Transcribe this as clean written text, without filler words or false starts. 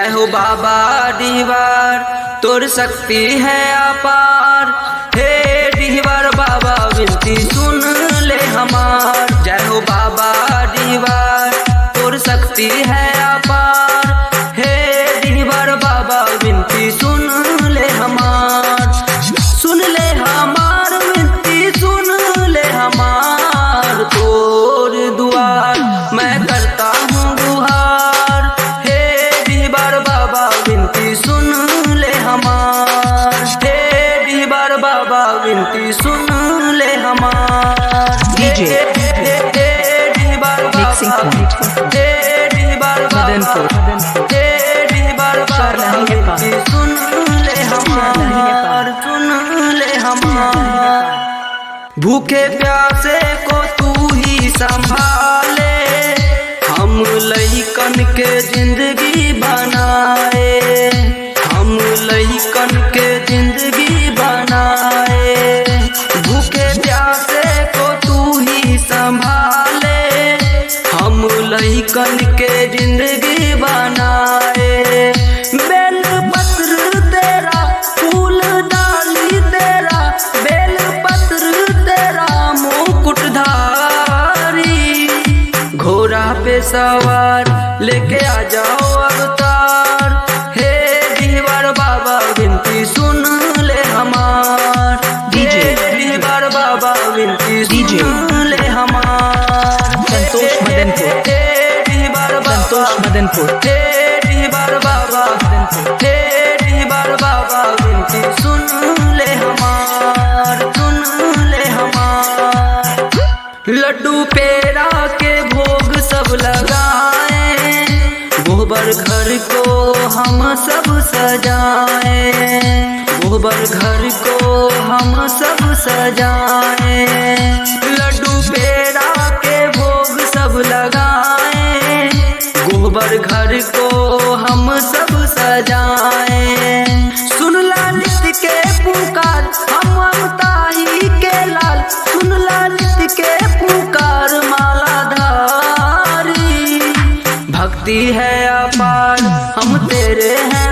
जय हो बाबा डीहवार, तोर शक्ति है अपार। हे डीहवार बाबा विनती सुन ले हमार। जय हो बाबा डीहवार, तोर शक्ति है अपार। हे डीहवार बाबा विनती सुन ले हमार। सुन ले हमार विनती सुन ले हमार, तोर दुआर मैं करता हूँ गुहार। हे डीहवार बाबा विनती सुन ले हमार। हे डीहवार बाबा विनती सुन ले हमार। DJ डीहवार Mixing बाबा, Point हे डीहवार मदनपुर बाबा, हे डीहवार बाबा विनती सुन ले हमार, सुन ले हमार। भूखे प्यासे को तू ही संभाले, हम लइकन के जिंदगी बनाए। हम लइकन के जिंदगी बनाए। भूखे प्यासे को तू ही संभाले, हम लइकन के जिंदगी बनाए। बेल पत्र तेरा फूल डाली तेरा, बेल पत्र तेरा मुकुटधारी। घोड़ा पे सवार लेके आ जाओ अवतार। हे डीहवार बाबा विनती सुन ले हमार। DJ डीहवार बाबा विनती DJ सुन ले हमार। संतोष मदनपुर, डीहवार संतोष मदनपुर, हे डीहवार बाबा, हे डीहवार बाबा विनती सुन ले हमार, सुन ले हमार। लड्डू पेड़ा के भोग सब लगाए, गोबर घर को हम सब सजाए। गोबर घर को हम सब सजाए। लड्डू पेड़ा के भोग सब लगाए, गोबर घर को हम सब सजाए। सुन लालित के पुकार हम अवताही के लाल, सुन लालित के पुकार मालाधारी। भक्ति है अपार हम तेरे हैं